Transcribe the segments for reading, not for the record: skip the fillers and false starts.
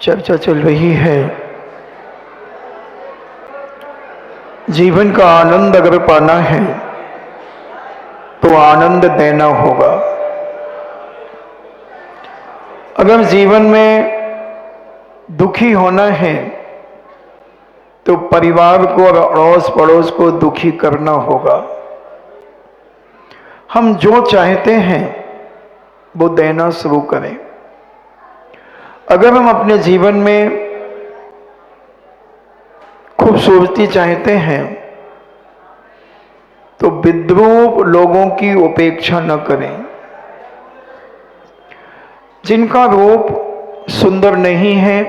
चर्चा चल रही है, जीवन का आनंद अगर पाना है तो आनंद देना होगा। अगर जीवन में दुखी होना है तो परिवार को और अड़ोस पड़ोस को दुखी करना होगा। हम जो चाहते हैं वो देना शुरू करें। अगर हम अपने जीवन में खूबसूरती चाहते हैं तो विद्रूप लोगों की उपेक्षा न करें। जिनका रूप सुंदर नहीं है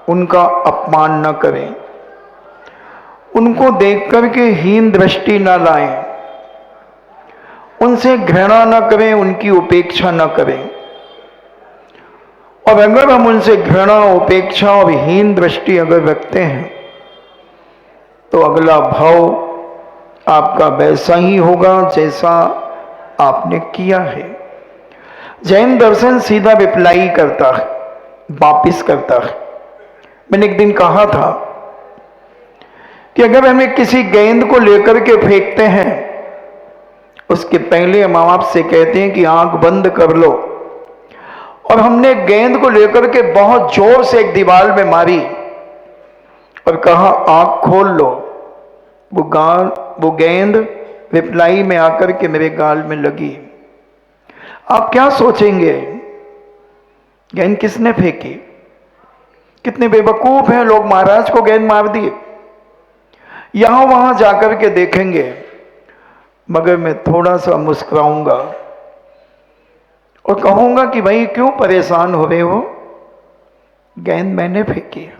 उनका अपमान न करें। उनको देख करके हीन दृष्टि न लाएं। उनसे घृणा न करें, उनकी उपेक्षा न करें। और अगर हम उनसे घृणा, उपेक्षा और हीन दृष्टि अगर रखते हैं तो अगला भाव आपका वैसा ही होगा जैसा आपने किया है। जैन दर्शन सीधा रिप्लाई करता है, वापिस करता है। मैंने एक दिन कहा था कि अगर हमें किसी गेंद को लेकर के फेंकते हैं, उसके पहले हम आपसे कहते हैं कि आंख बंद कर लो, और हमने गेंद को लेकर के बहुत जोर से एक दीवार में मारी और कहा आंख खोल लो, वो गेंद रिप्लाई में आकर के मेरे गाल में लगी। आप क्या सोचेंगे? गेंद किसने फेंकी? कितने बेवकूफ हैं लोग, महाराज को गेंद मार दिए। यहां वहां जाकर के देखेंगे, मगर मैं थोड़ा सा मुस्कुराऊंगा और कहूंगा कि भाई क्यों परेशान हो रहे हो? गेंद मैंने फेंकी है।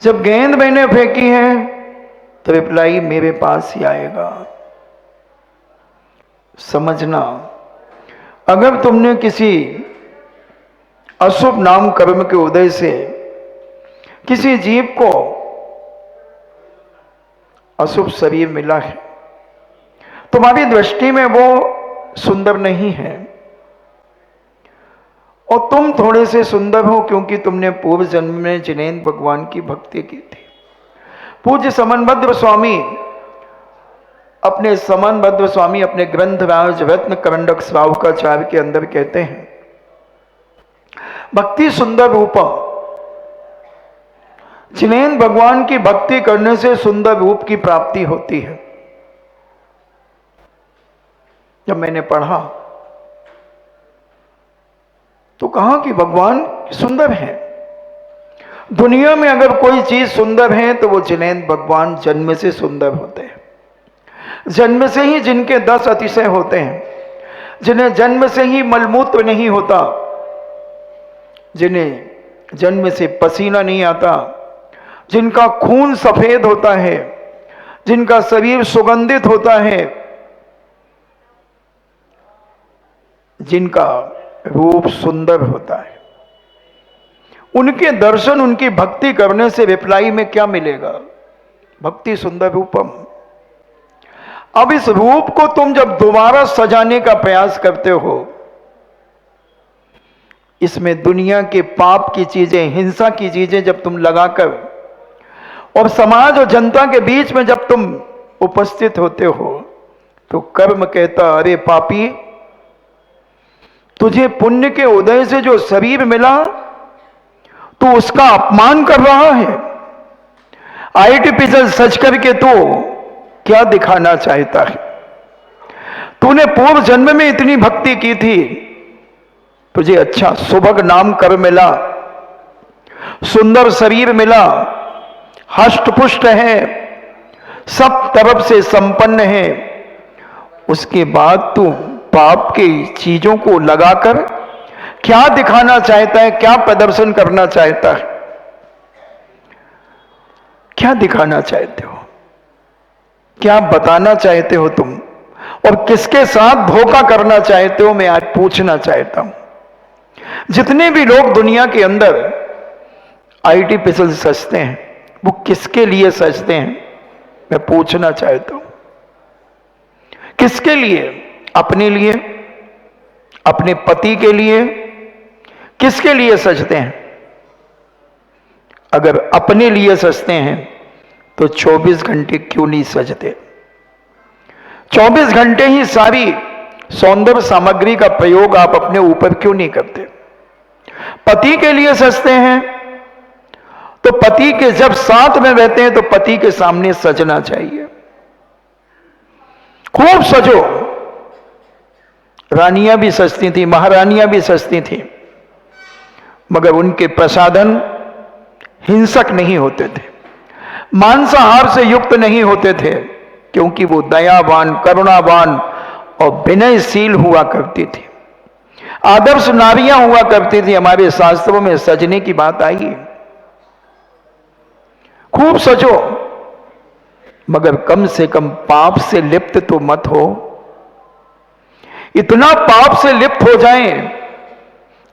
जब गेंद मैंने फेंकी है तो रिप्लाई मेरे पास ही आएगा। समझना, अगर तुमने किसी अशुभ नाम कर्म के उदय से किसी जीव को अशुभ शरीर मिला है, तुम्हारी दृष्टि में वो सुंदर नहीं है और तुम थोड़े से सुंदर हो क्योंकि तुमने पूर्व जन्म में जिनेन्द्र भगवान की भक्ति की थी। पूज्य समनभद्र स्वामी अपने ग्रंथ राज रत्न करंडक श्रावकाचार्य के अंदर कहते हैं, भक्ति सुंदर रूपम। जिनेन्द्र भगवान की भक्ति करने से सुंदर रूप की प्राप्ति होती है। जब मैंने पढ़ा तो कहा कि भगवान सुंदर है। दुनिया में अगर कोई चीज सुंदर है तो वो जिनेन्द्र भगवान जन्म से सुंदर होते हैं। जन्म से ही जिनके 10 अतिशय होते हैं, जिन्हें जन्म से ही मलमूत्र नहीं होता, जिन्हें जन्म से पसीना नहीं आता, जिनका खून सफेद होता है, जिनका शरीर सुगंधित होता है, जिनका रूप सुंदर होता है, उनके दर्शन, उनकी भक्ति करने से रिप्लाई में क्या मिलेगा? भक्ति सुंदर रूपम। अब इस रूप को तुम जब दोबारा सजाने का प्रयास करते हो, इसमें दुनिया के पाप की चीजें, हिंसा की चीजें जब तुम लगाकर और समाज और जनता के बीच में जब तुम उपस्थित होते हो तो कर्म कहता, अरे पापी, तुझे पुण्य के उदय से जो शरीर मिला तू उसका अपमान कर रहा है। आर्टिफिशियल सच करके तू क्या दिखाना चाहता है? तूने पूर्व जन्म में इतनी भक्ति की थी, तुझे अच्छा सुभग नाम कर मिला, सुंदर शरीर मिला, हष्ट पुष्ट है, सब तरफ से संपन्न है, उसके बाद तू पाप की चीजों को लगाकर क्या दिखाना चाहता है? क्या प्रदर्शन करना चाहता है? क्या दिखाना चाहते हो? क्या बताना चाहते हो तुम? और किसके साथ धोखा करना चाहते हो? मैं आज पूछना चाहता हूं। जितने भी लोग दुनिया के अंदर आर्टिफिशियल सजते हैं, वो किसके लिए सजते हैं? मैं पूछना चाहता हूं, किसके लिए? अपने लिए? अपने पति के लिए? किसके लिए सजते हैं? अगर अपने लिए सजते हैं तो 24 घंटे क्यों नहीं सजते? 24 घंटे ही सारी सौंदर्य सामग्री का प्रयोग आप अपने ऊपर क्यों नहीं करते? पति के लिए सजते हैं तो पति के जब साथ में रहते हैं तो पति के सामने सजना चाहिए। खूब सजो। रानियां भी सजती थी, महारानियां भी सजती थी, मगर उनके प्रसाधन हिंसक नहीं होते थे, मांसाहार से युक्त नहीं होते थे, क्योंकि वो दयावान, करुणावान और विनयशील हुआ करती थी। आदर्श नारियां हुआ करती थी। हमारे शास्त्रों में सजने की बात आई है। खूब सजो, मगर कम से कम पाप से लिप्त तो मत हो। इतना पाप से लिप्त हो जाएं,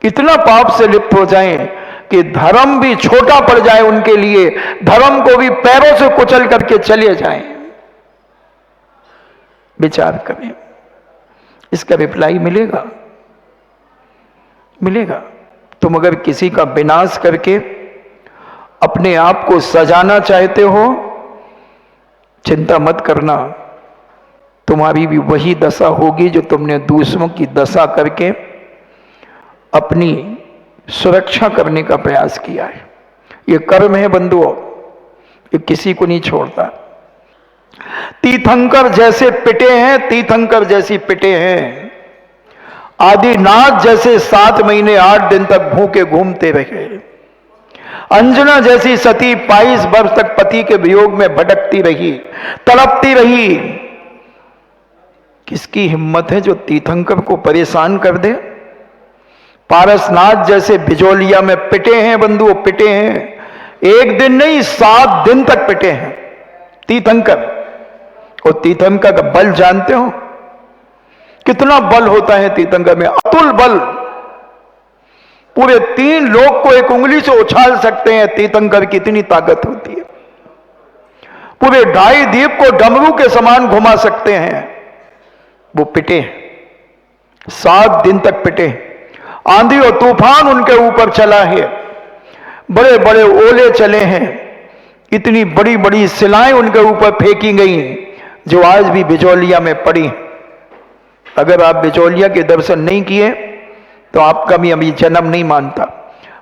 इतना पाप से लिप्त हो जाएं कि धर्म भी छोटा पड़ जाए उनके लिए, धर्म को भी पैरों से कुचल करके चले जाएं। विचार करें, इसका रिप्लाई मिलेगा? मिलेगा। तुम अगर किसी का विनाश करके अपने आप को सजाना चाहते हो, चिंता मत करना, तुम्हारी भी वही दशा होगी जो तुमने दूसरों की दशा करके अपनी सुरक्षा करने का प्रयास किया है। ये कर्म है बंधुओं, ये किसी को नहीं छोड़ता। तीर्थंकर जैसे पिटे हैं, तीर्थंकर जैसी पिटे हैं। आदिनाथ जैसे 7 महीने 8 दिन तक भूखे घूमते रहे। अंजना जैसी सती 22 वर्ष तक पति के वियोग में भटकती रही, तड़पती रही। किसकी हिम्मत है जो तीर्थंकर को परेशान कर दे? पारसनाथ जैसे बिजोलिया में पिटे हैं बंधुओं, पिटे हैं। एक दिन नहीं, 7 दिन तक पिटे हैं तीर्थंकर। और तीर्थंकर का बल जानते हो कितना बल होता है तीर्थंकर में? अतुल बल। पूरे 3 लोग को एक उंगली से उछाल सकते हैं। तीर्थंकर की इतनी ताकत होती है। पूरे 2.5 द्वीप को डमरू के समान घुमा सकते हैं। वो पिटे, 7 दिन तक पिटे। आंधी और तूफान उनके ऊपर चला है, बड़े बड़े ओले चले हैं, इतनी बड़ी बड़ी शिलाएं उनके ऊपर फेंकी गई जो आज भी बिजौलिया में पड़ी। अगर आप बिजौलिया के दर्शन नहीं किए तो आपका भी अभी जन्म नहीं मानता।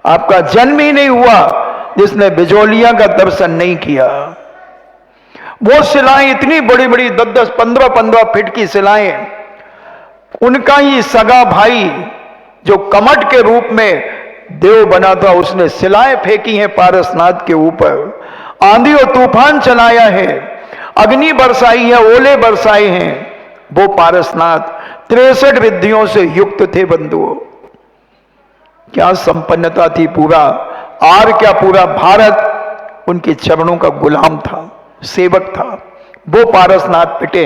आपका जन्म ही नहीं हुआ जिसने बिजौलिया का दर्शन नहीं किया। वो शिलाएं इतनी बड़ी बड़ी 10-10, 15-15 फीट की शिलाएं, उनका ही सगा भाई जो कमट के रूप में देव बना था, उसने शिलाएं फेंकी हैं पारसनाथ के ऊपर। आंधी और तूफान चलाया है, अग्नि बरसाई है, ओले बरसाए हैं। वो पारसनाथ 63 विधियों से युक्त थे बंधुओं। क्या संपन्नता थी! पूरा आर क्या, पूरा भारत उनके चरणों का गुलाम था, सेवक था। वो पारसनाथ पिटे।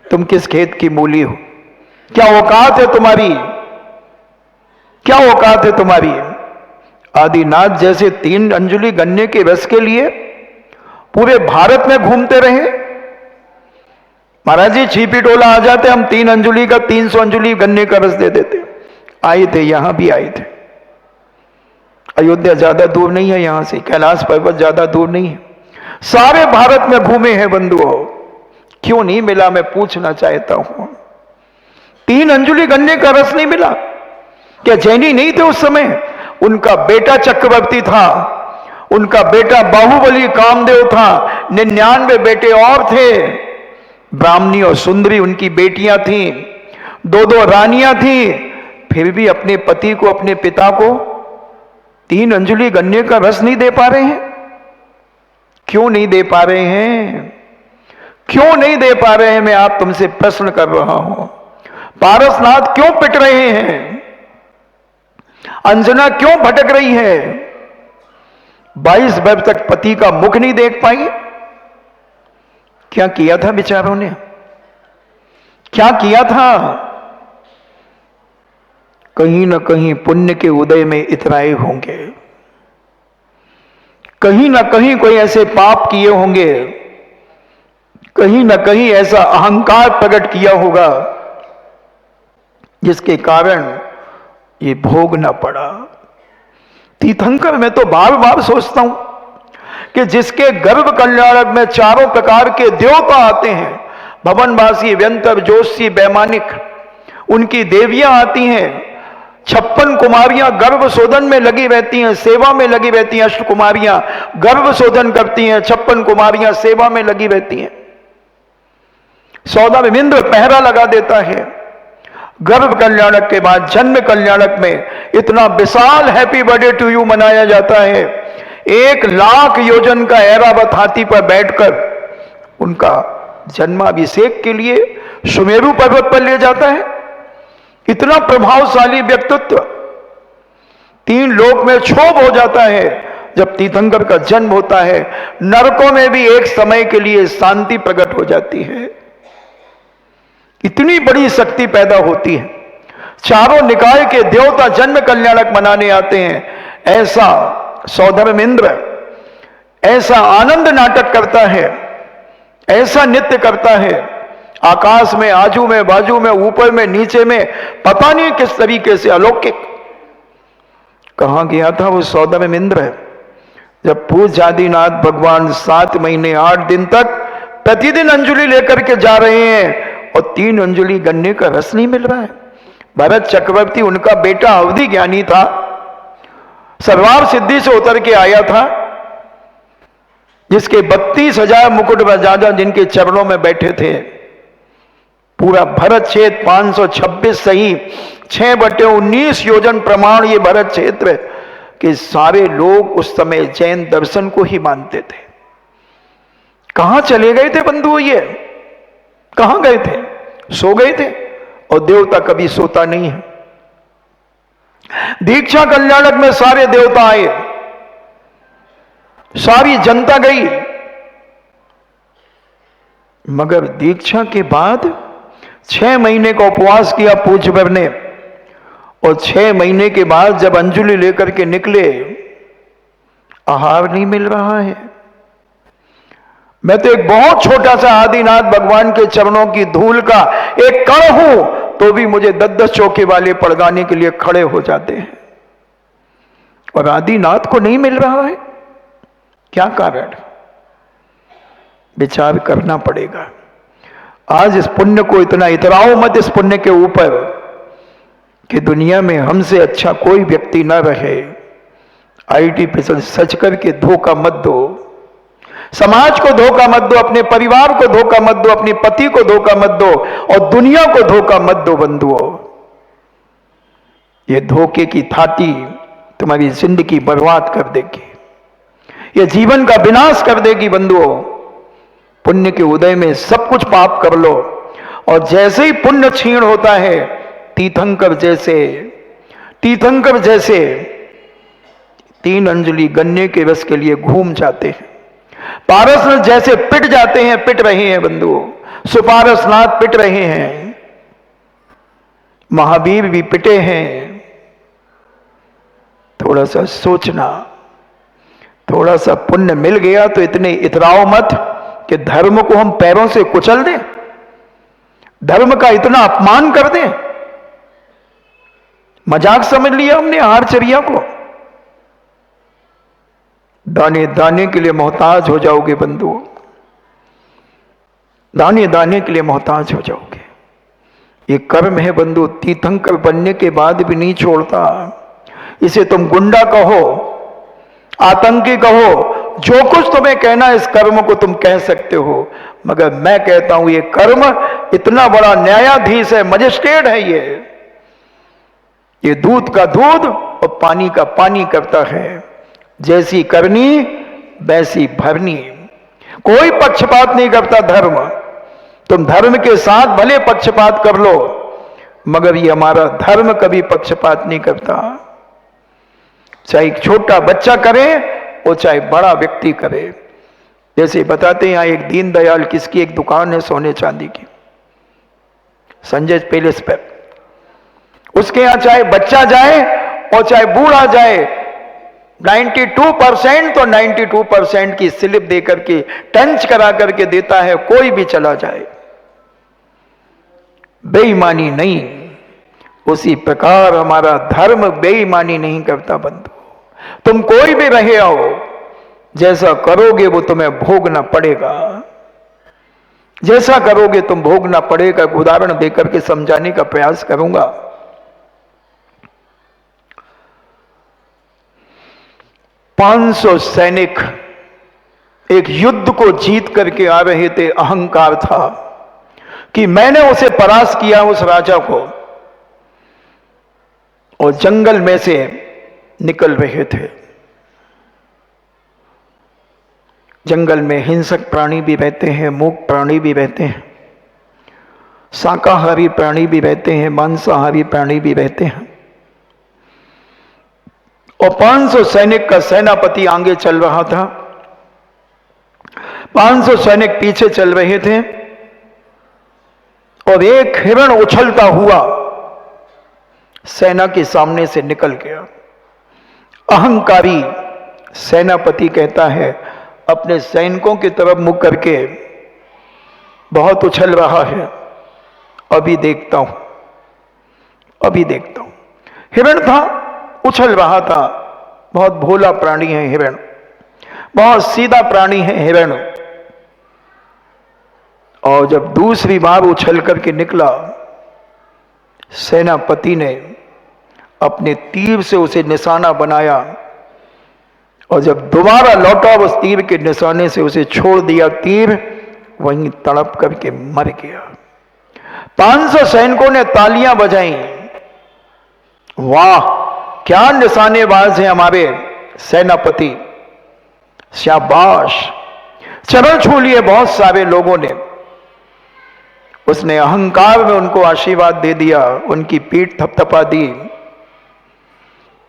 तुम किस खेत की मूली हो? क्या औकात है तुम्हारी? क्या औकात है तुम्हारी? आदिनाथ जैसे 3 अंजुली गन्ने के रस के लिए पूरे भारत में घूमते रहे। महाराज जी छिपी टोला आ जाते, हम 3 अंजुली का 300 अंजुली गन्ने का रस दे देते। आए थे, यहां भी आए थे। अयोध्या ज्यादा दूर नहीं है यहां से, कैलाश पर्वत ज्यादा दूर नहीं है। सारे भारत में घूमे हैं बंधुओं। क्यों नहीं मिला, मैं पूछना चाहता हूं। 3 अंजुली गन्ने का रस नहीं मिला? क्या जैनी नहीं थे उस समय? उनका बेटा चक्रवर्ती था, उनका बेटा बाहुबली कामदेव था, 99 बेटे और थे। ब्राह्मणी और सुंदरी उनकी बेटियां थीं, 2-2 रानियां थीं। फिर भी अपने पति को, अपने पिता को 3 अंजुली गन्ने का रस नहीं दे पा रहे हैं। क्यों नहीं दे पा रहे हैं? क्यों नहीं दे पा रहे हैं? मैं आप तुमसे प्रश्न कर रहा हूं। पारसनाथ क्यों पिट रहे हैं? अंजना क्यों भटक रही है? 22 वर्ष तक पति का मुख नहीं देख पाई। क्या किया था बेचारों ने? क्या किया था? कहीं ना कहीं पुण्य के उदय में इतराए होंगे, कहीं ना कहीं कोई ऐसे पाप किए होंगे, कहीं ना कहीं ऐसा अहंकार प्रकट किया होगा जिसके कारण ये भोगना पड़ा। तीर्थंकर मैं तो बार बार सोचता हूं कि जिसके गर्भ कल्याणक में चारों प्रकार के देवता आते हैं, भवनवासी, व्यंतर, जोशी, वैमानिक, उनकी देवियां आती हैं, 56 कुमारियां गर्भ शोधन में लगी रहती हैं, सेवा में लगी रहती हैं। अष्ट कुमारियां गर्भ शोधन करती हैं, 56 कुमारियां सेवा में लगी रहती हैं। सौदामिनी इंद्र पहरा लगा देता है। गर्भ कल्याणक के बाद जन्म कल्याणक में इतना विशाल हैप्पी बर्थडे टू यू मनाया जाता है। 1,00,000 योजन का ऐरावत हाथी पर बैठकर उनका जन्माभिषेक के लिए सुमेरु पर्वत पर ले जाता है। इतना प्रभावशाली व्यक्तित्व 3 लोक में क्षोभ हो जाता है जब तीर्थंकर का जन्म होता है। नरकों में भी एक समय के लिए शांति प्रकट हो जाती है। इतनी बड़ी शक्ति पैदा होती है। चारों निकाय के देवता जन्म कल्याणक मनाने आते हैं। ऐसा सौधर्म इंद्र ऐसा आनंद नाटक करता है, ऐसा नृत्य करता है, आकाश में, आजू में, बाजू में, ऊपर में, नीचे में, पता नहीं किस तरीके से अलौकिक। कहां गया था वो सौधर्म इंद्र जब पूज्य आदिनाथ भगवान 7 महीने 8 दिन तक प्रतिदिन अंजलि लेकर के जा रहे हैं और 3 अंजलि गन्ने का रस नहीं मिल रहा है। भरत चक्रवर्ती उनका बेटा अवधि ज्ञानी था, सरवार सिद्धि से उतर के आया था, जिसके 32,000 मुकुट राजा जिनके चरणों में बैठे थे। पूरा भरत क्षेत्र 526 सही 6/19 योजन प्रमाण ये भरत क्षेत्र के सारे लोग उस समय जैन दर्शन को ही मानते थे। कहां चले गए थे बंधु? ये कहां गए थे? सो गए थे। और देवता कभी सोता नहीं है। दीक्षा कल्याणक में सारे देवता आए, सारी जनता गई, मगर दीक्षा के बाद 6 महीने का उपवास किया पूज्यवर ने, और 6 महीने के बाद जब अंजलि लेकर के निकले, आहार नहीं मिल रहा है। मैं तो एक बहुत छोटा सा आदिनाथ भगवान के चरणों की धूल का एक कण हूं, तो भी मुझे 10-10 चौके वाले पड़गाने के लिए खड़े हो जाते हैं, और आदिनाथ को नहीं मिल रहा है। क्या कारण? विचार करना पड़ेगा। आज इस पुण्य को इतना इतराओ मत इस पुण्य के ऊपर कि दुनिया में हमसे अच्छा कोई व्यक्ति ना रहे। आईटी पे सच करके धोखा मत दो, समाज को धोखा मत दो, अपने परिवार को धोखा मत दो, अपने पति को धोखा मत दो, और दुनिया को धोखा मत दो बंधुओं। ये धोखे की थाती तुम्हारी जिंदगी बर्बाद कर देगी, ये जीवन का विनाश कर देगी बंधुओं। पुण्य के उदय में सब कुछ पाप कर लो, और जैसे ही पुण्य क्षीण होता है, तीर्थंकर जैसे 3 अंजलि गन्ने के रस के लिए घूम जाते हैं। पारसनाथ जैसे पिट जाते हैं, पिट रहे हैं बंधुओं। सुपारसनाथ पिट रहे हैं, महावीर भी पिटे हैं। थोड़ा सा सोचना, थोड़ा सा पुण्य मिल गया तो इतने इतराओ मत कि धर्म को हम पैरों से कुचल दें, धर्म का इतना अपमान कर दें। मजाक समझ लिया हमने आहारचर्या को। दाने दाने के लिए मोहताज हो जाओगे बंधुओं, दाने दाने के लिए मोहताज हो जाओगे। ये कर्म है बंधु, तीर्थंकर बनने के बाद भी नहीं छोड़ता। इसे तुम गुंडा कहो, आतंकी कहो, जो कुछ तुम्हें कहना इस कर्म को तुम कह सकते हो, मगर मैं कहता हूं ये कर्म इतना बड़ा न्यायाधीश है, मजिस्ट्रेट है। ये दूध का दूध और पानी का पानी करता है। जैसी करनी वैसी भरनी, कोई पक्षपात नहीं करता धर्म। तुम धर्म के साथ भले पक्षपात कर लो, मगर ये हमारा धर्म कभी पक्षपात नहीं करता। चाहे एक छोटा बच्चा करे और चाहे बड़ा व्यक्ति करे। जैसे बताते हैं यहां एक दीनदयाल किसकी एक दुकान है सोने चांदी की, संजय पैलेस पर। उसके यहां चाहे बच्चा जाए और चाहे बूढ़ा जाए, 92% तो 92% की स्लिप देकर के टंच करा करके देता है, कोई भी चला जाए। बेईमानी नहीं। उसी प्रकार हमारा धर्म बेईमानी नहीं करता बंधु। तुम कोई भी रहे हो, जैसा करोगे वो तुम्हें भोगना पड़ेगा। जैसा करोगे तुम भोगना पड़ेगा। एक उदाहरण देकर के समझाने का प्रयास करूंगा। 500 सैनिक एक युद्ध को जीत करके आ रहे थे। अहंकार था कि मैंने उसे परास्त किया, उस राजा को, और जंगल में से निकल रहे थे। जंगल में हिंसक प्राणी भी रहते हैं, मूक प्राणी भी रहते हैं, शाकाहारी प्राणी भी रहते हैं, मांसाहारी प्राणी भी रहते हैं। और 500 सैनिक का सेनापति आगे चल रहा था, 500 सैनिक पीछे चल रहे थे, और एक हिरण उछलता हुआ सेना के सामने से निकल गया। अहंकारी सेनापति कहता है अपने सैनिकों की तरफ मुख करके, बहुत उछल रहा है, अभी देखता हूं, अभी देखता हूं। हिरण था, उछल रहा था। बहुत भोला प्राणी है हिरण, बहुत सीधा प्राणी है हिरण। और जब दूसरी बार उछल करके निकला, सेनापति ने अपने तीर से उसे निशाना बनाया, और जब दोबारा लौटा उस तीर के निशाने से उसे छोड़ दिया। तीर वहीं तड़प करके मर गया। 500 सैनिकों ने तालियां बजाई। वाह, क्या निशानेबाज हैं हमारे सेनापति, शाबाश। चरण छू लिए बहुत सारे लोगों ने। उसने अहंकार में उनको आशीर्वाद दे दिया, उनकी पीठ थपथपा दी।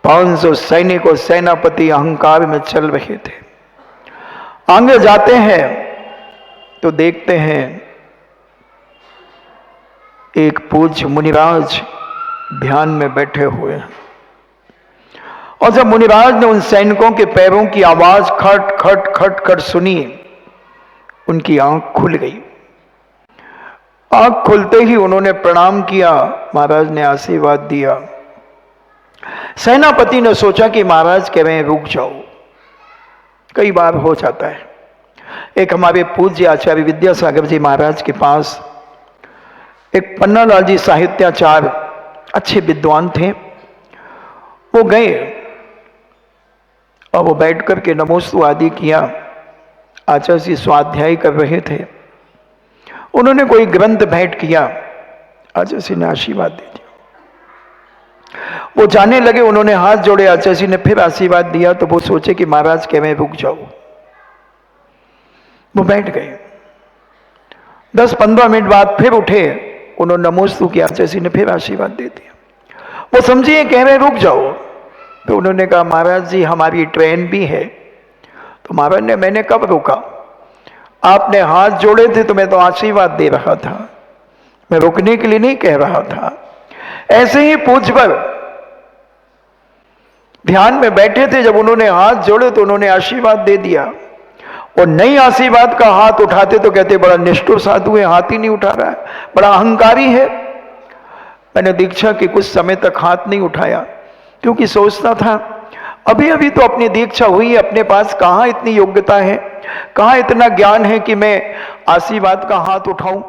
500 सैनिक और सेनापति अहंकार में चल रहे थे। आगे जाते हैं तो देखते हैं एक पूज्य मुनिराज ध्यान में बैठे हुए हैं। और जब मुनिराज ने उन सैनिकों के पैरों की आवाज खट खट खट खट सुनी, उनकी आंख खुल गई। आंख खुलते ही उन्होंने प्रणाम किया, महाराज ने आशीर्वाद दिया। सेनापति ने सोचा कि महाराज कह रहे हैं रुक जाओ, कई बार हो जाता है। एक हमारे पूज्य आचार्य विद्यासागर जी महाराज के पास एक पन्नालाल जी साहित्याचार्य, अच्छे विद्वान थे। वो गए और वो बैठ करके नमोस्तु आदि किया। आचार्य जी स्वाध्याय कर रहे थे। उन्होंने कोई ग्रंथ भेंट किया, आचार्य जी ने आशीर्वाद दे दिया। वो जाने लगे, उन्होंने हाथ जोड़े, आचार्य जी ने फिर आशीर्वाद दिया। तो वो सोचे कि महाराज कह रहे रुक जाओ। वो बैठ गए। 10-15 मिनट बाद फिर उठे, उन्होंने नमोस्तु किया, आचार्य जी ने फिर आशीर्वाद दे दिया। वो समझिए कह रहे रुक जाओ। तो उन्होंने कहा महाराज जी हमारी ट्रेन भी है। तो महाराज ने, मैंने कब रोका, आपने हाथ जोड़े थे तो मैं तो आशीर्वाद दे रहा था, मैं रुकने के लिए नहीं कह रहा था। ऐसे ही पूज्यवर ध्यान में बैठे थे, जब उन्होंने हाथ जोड़े तो उन्होंने आशीर्वाद दे दिया। और नई आशीर्वाद का हाथ उठाते तो कहते बड़ा निष्ठुर साधु है, हाथ ही नहीं उठा रहा है, बड़ा अहंकारी है। मैंने दीक्षा के कुछ समय तक हाथ नहीं उठाया, क्योंकि सोचता था अभी अभी तो अपनी दीक्षा हुई है, अपने पास कहाँ इतनी योग्यता है, कहाँ इतना ज्ञान है कि मैं आशीर्वाद का हाथ उठाऊं।